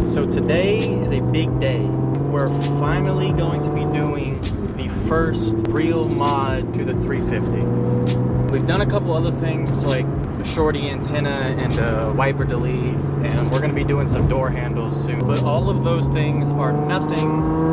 So today is a big day. We're finally going to be doing the first real mod to the 350. We've done a couple other things like a shorty antenna and a wiper delete, and we're going to be doing some door handles soon. But all of those things are nothing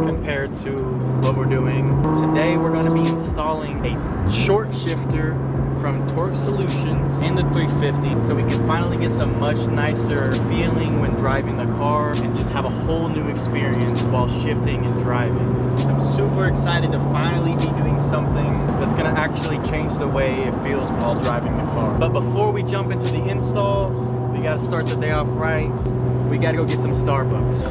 compared to what we're doing. Today we're going to be installing a short shifter from Torque Solutions in the 350 so we can finally get some much nicer feeling when driving the car and just have a whole new experience while shifting and driving. I'm super excited to finally be doing something that's going to actually change the way it feels while driving the car. But before we jump into the install, we got to start the day off right. We got to go get some Starbucks.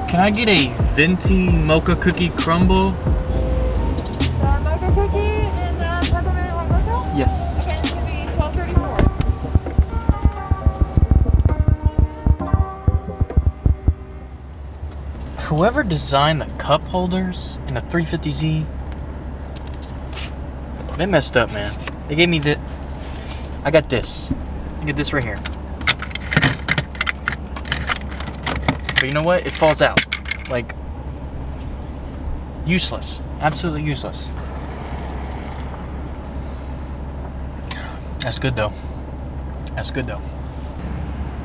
Can I get a venti mocha cookie crumble? Mocha cookie and peppermint hot cocoa? Yes. Okay, it's gonna be $12.34. Whoever designed the cup holders in the 350Z, they messed up, man. They gave me the... I got this. I get this right here. But you know what? It falls out. Like, useless. Absolutely useless. That's good though. That's good though.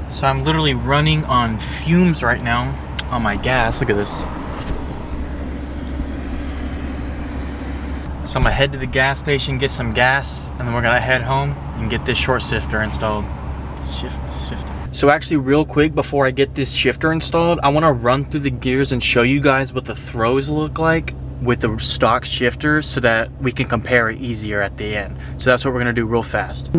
So I'm literally running on fumes right now on my gas. Look at this. So I'm gonna head to the gas station, get some gas, and then we're gonna head home and get this short shifter installed. Shifter. So actually real quick before I get this shifter installed, I wanna run through the gears and show you guys what the throws look like with the stock shifter so that we can compare it easier at the end. So that's what we're gonna do real fast.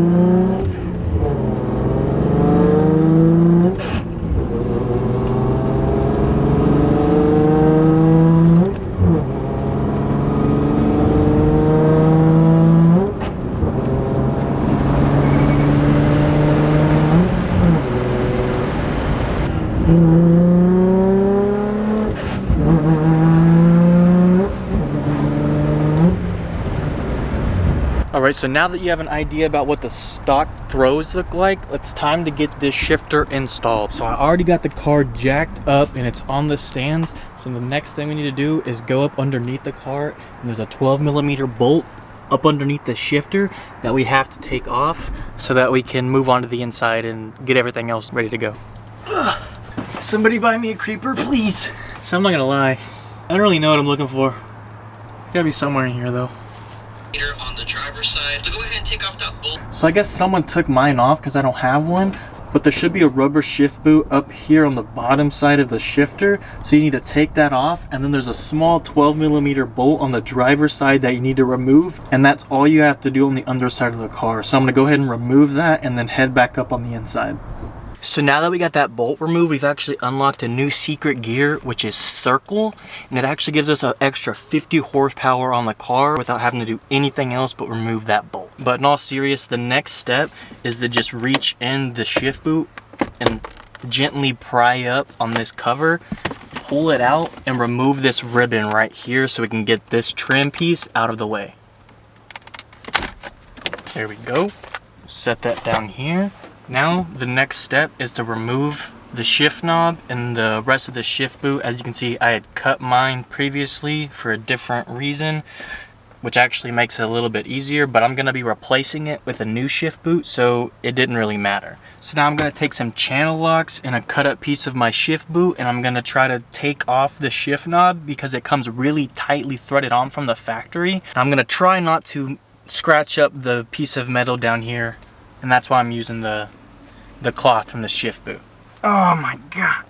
Alright, so now that you have an idea about what the stock throws look like, it's time to get this shifter installed. So I already got the car jacked up and it's on the stands. So the next thing we need to do is go up underneath the car, and there's a 12mm bolt up underneath the shifter that we have to take off so that we can move on to the inside and get everything else ready to go. Ugh. Somebody buy me a creeper, please. So I'm not gonna lie, I don't really know what I'm looking for. It's gotta be somewhere in here though. On the driver's side, so go ahead and take off that bolt. So I guess someone took mine off because I don't have one, but there should be a rubber shift boot up here on the bottom side of the shifter, so you need to take that off, and then there's a small 12mm bolt on the driver's side that you need to remove, and that's all you have to do on the underside of the car. So I'm gonna go ahead and remove that and then head back up on the inside. So now that we got that bolt removed, we've actually unlocked a new secret gear, which is Circle, and it actually gives us an extra 50 horsepower on the car without having to do anything else but remove that bolt. But in all seriousness, the next step is to just reach in the shift boot and gently pry up on this cover, pull it out, and remove this ribbon right here so we can get this trim piece out of the way. There we go. Set that down here. Now the next step is to remove the shift knob and the rest of the shift boot. As you can see, I had cut mine previously for a different reason, which actually makes it a little bit easier, but I'm gonna be replacing it with a new shift boot, so it didn't really matter. So now I'm gonna take some channel locks and a cut up piece of my shift boot, and I'm gonna try to take off the shift knob because it comes really tightly threaded on from the factory. And I'm gonna try not to scratch up the piece of metal down here, and that's why I'm using the cloth from the shift boot. Oh my god.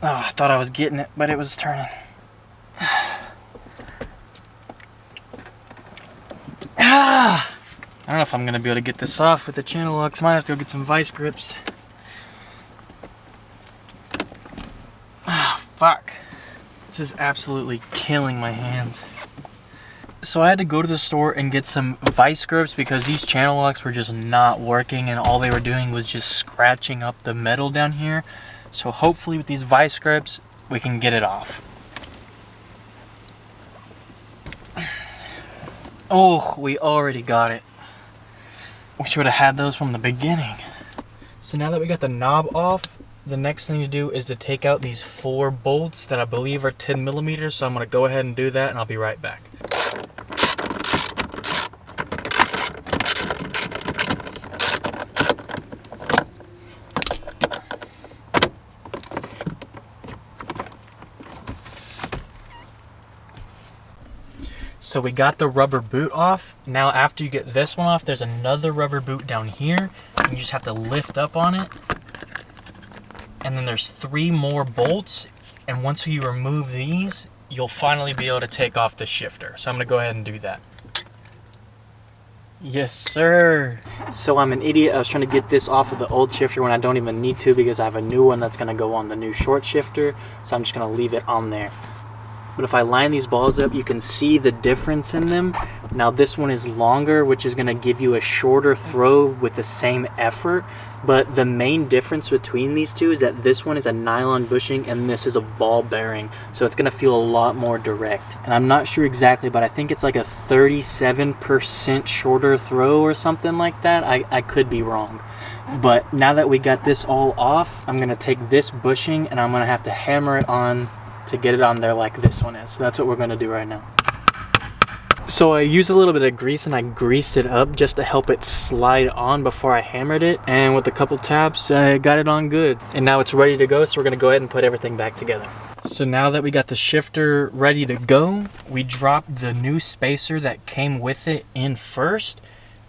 Oh, I thought I was getting it, but it was turning. I don't know if I'm gonna be able to get this off with the channel locks. Might have to go get some vice grips. Ah, fuck. This is absolutely killing my hands. So I had to go to the store and get some vice grips because these channel locks were just not working, and all they were doing was just scratching up the metal down here. So hopefully with these vice grips, we can get it off. Oh, we already got it. Wish we would have had those from the beginning. So now that we got the knob off, the next thing to do is to take out these 4 bolts that I believe are 10 millimeters. So I'm gonna go ahead and do that and I'll be right back. So we got the rubber boot off. Now after you get this one off, there's another rubber boot down here. And you just have to lift up on it. And then there's 3 more bolts. And once you remove these, you'll finally be able to take off the shifter. So I'm gonna go ahead and do that. Yes, sir. So I'm an idiot. I was trying to get this off of the old shifter when I don't even need to because I have a new one that's gonna go on the new short shifter. So I'm just gonna leave it on there. But if I line these balls up, you can see the difference in them. Now this one is longer, which is gonna give you a shorter throw with the same effort. But the main difference between these two is that this one is a nylon bushing and this is a ball bearing. So it's gonna feel a lot more direct. And I'm not sure exactly, but I think it's like a 37% shorter throw or something like that. I could be wrong. But now that we got this all off, I'm gonna take this bushing and I'm gonna have to hammer it on to get it on there like this one is. So that's what we're gonna do right now. So I used a little bit of grease and I greased it up just to help it slide on before I hammered it. And with a couple taps, I got it on good. And now it's ready to go, so we're gonna go ahead and put everything back together. So now that we got the shifter ready to go, we dropped the new spacer that came with it in first.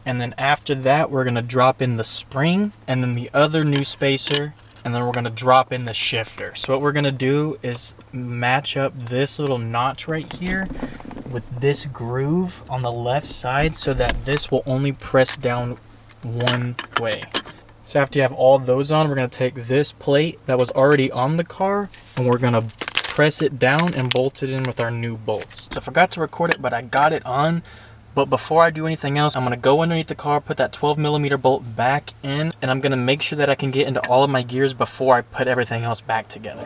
And then after that, we're gonna drop in the spring and then the other new spacer. And then we're gonna drop in the shifter. So what we're gonna do is match up this little notch right here with this groove on the left side so that this will only press down one way. So after you have all those on, we're gonna take this plate that was already on the car and we're gonna press it down and bolt it in with our new bolts. So I forgot to record it, but I got it on. But before I do anything else, I'm gonna go underneath the car, put that 12 millimeter bolt back in, and I'm gonna make sure that I can get into all of my gears before I put everything else back together.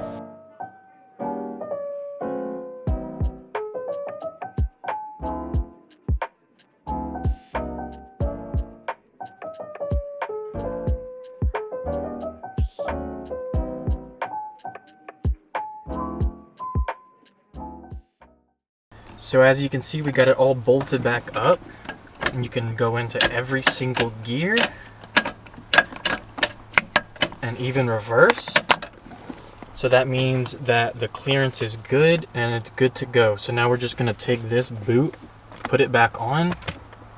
So as you can see, we got it all bolted back up, and you can go into every single gear and even reverse. So that means that the clearance is good and it's good to go. So now we're just gonna take this boot, put it back on,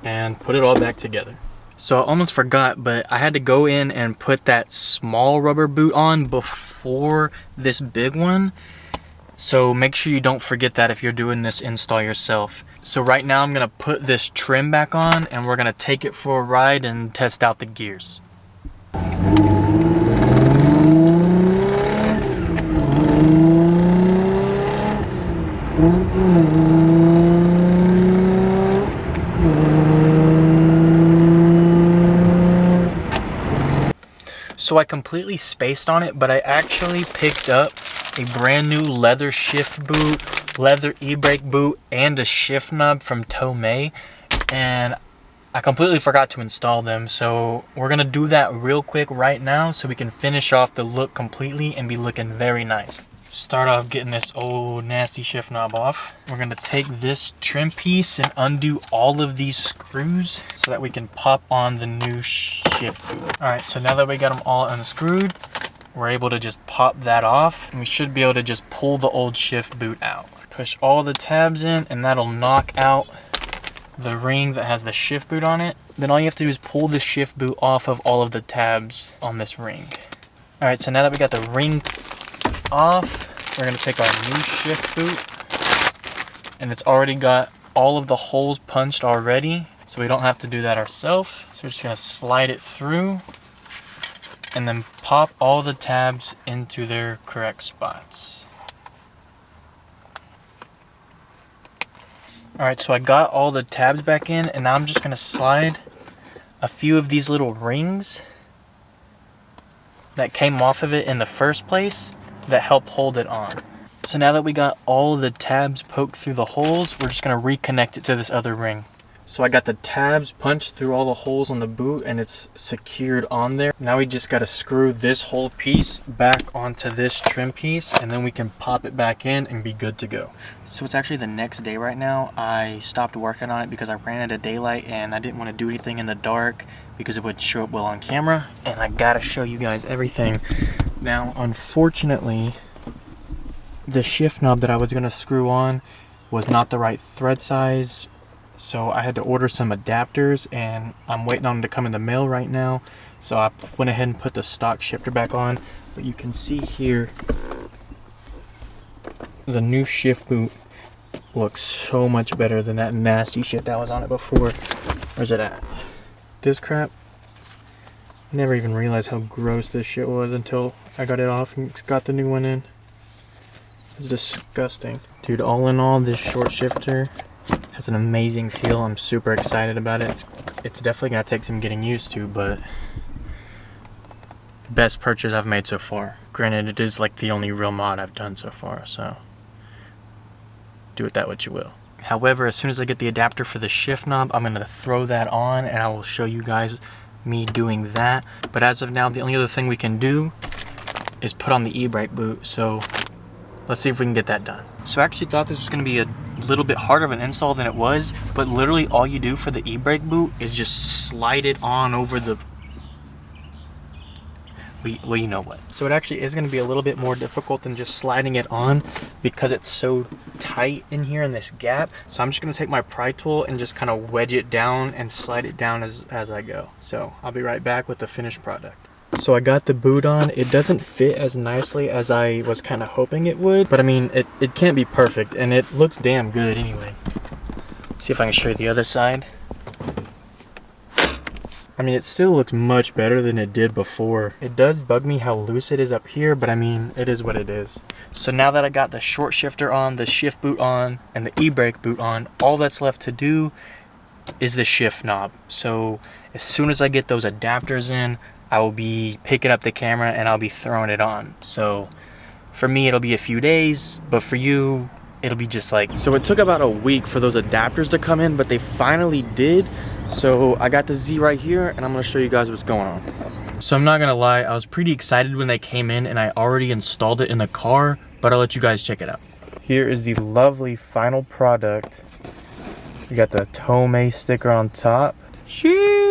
and put it all back together. So I almost forgot, but I had to go in and put that small rubber boot on before this big one. So make sure you don't forget that if you're doing this install yourself. So right now I'm gonna put this trim back on and we're gonna take it for a ride and test out the gears. So I completely spaced on it, but I actually picked up a brand new leather shift boot, leather e-brake boot, and a shift knob from Tomei, and I completely forgot to install them. So we're gonna do that real quick right now so we can finish off the look completely and be looking very nice. Start off getting this old nasty shift knob off. We're gonna take this trim piece and undo all of these screws so that we can pop on the new shift boot. All right, so now that we got them all unscrewed, we're able to just pop that off and we should be able to just pull the old shift boot out. Push all the tabs in and that'll knock out the ring that has the shift boot on it. Then all you have to do is pull the shift boot off of all of the tabs on this ring. All right, so now that we got the ring off, we're gonna take our new shift boot and it's already got all of the holes punched already, so we don't have to do that ourselves. So we're just gonna slide it through and then pop all the tabs into their correct spots. All right, so I got all the tabs back in and now I'm just gonna slide a few of these little rings that came off of it in the first place that help hold it on. So now that we got all the tabs poked through the holes, we're just gonna reconnect it to this other ring. So I got the tabs punched through all the holes on the boot and it's secured on there. Now we just got to screw this whole piece back onto this trim piece and then we can pop it back in and be good to go. So it's actually the next day right now. I stopped working on it because I ran out of daylight and I didn't want to do anything in the dark because it would show up well on camera, and I gotta show you guys everything. Now unfortunately the shift knob that I was gonna screw on was not the right thread size, so I had to order some adapters and I'm waiting on them to come in the mail right now. So I went ahead and put the stock shifter back on, but you can see here the new shift boot looks so much better than that nasty shit that was on it before. Where's it at? This crap, I never even realized how gross this shit was until I got it off and got the new one in. It's disgusting. Dude, all in all, this short shifter has an amazing feel. I'm super excited about it. It's definitely gonna take some getting used to, but best purchase I've made so far. Granted, it is like the only real mod I've done so far, so do with that what you will. However, as soon as I get the adapter for the shift knob, I'm gonna throw that on and I will show you guys me doing that. But as of now, the only other thing we can do is put on the e-brake boot, so let's see if we can get that done. So I actually thought this was gonna be a little bit harder of an install than it was, but literally all you do for the e-brake boot is just slide it on over the, well, you know what. So it actually is going to be a little bit more difficult than just sliding it on because it's so tight in here in this gap. So I'm just going to take my pry tool and just kind of wedge it down and slide it down as I go. So I'll be right back with the finished product. So I got the boot on. It doesn't fit as nicely as I was kind of hoping it would, but I mean, it can't be perfect and it looks damn good anyway. See if I can show you the other side. I mean, it still looks much better than it did before. It does bug me how loose it is up here, but I mean, it is what it is. So now that I got the short shifter on, the shift boot on, and the e-brake boot on, all that's left to do is the shift knob. So as soon as I get those adapters in, I will be picking up the camera and I'll be throwing it on. So for me, it'll be a few days, but for you, it'll be just like... So it took about a week for those adapters to come in, but they finally did. So I got the Z right here and I'm gonna show you guys what's going on. So I'm not gonna lie, I was pretty excited when they came in and I already installed it in the car, but I'll let you guys check it out. Here is the lovely final product. You got the Tomei sticker on top. Sheesh.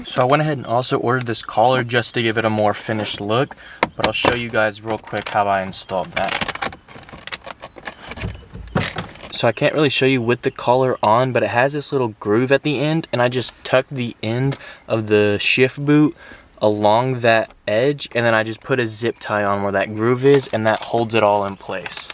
So I went ahead and also ordered this collar just to give it a more finished look, but I'll show you guys real quick how I installed that. So I can't really show you with the collar on, but it has this little groove at the end, and I just tucked the end of the shift boot along that edge, and then I just put a zip tie on where that groove is, and that holds it all in place.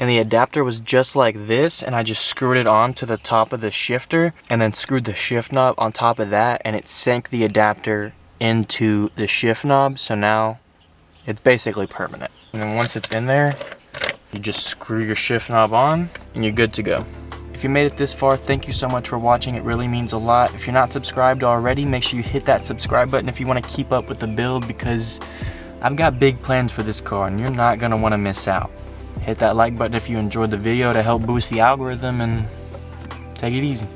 And the adapter was just like this, and I just screwed it on to the top of the shifter, and then screwed the shift knob on top of that, and it sank the adapter into the shift knob, so now it's basically permanent. And then once it's in there, you just screw your shift knob on and you're good to go. If you made it this far, thank you so much for watching. It really means a lot. If you're not subscribed already, make sure you hit that subscribe button if you want to keep up with the build, because I've got big plans for this car and you're not going to want to miss out. Hit that like button if you enjoyed the video to help boost the algorithm, and take it easy.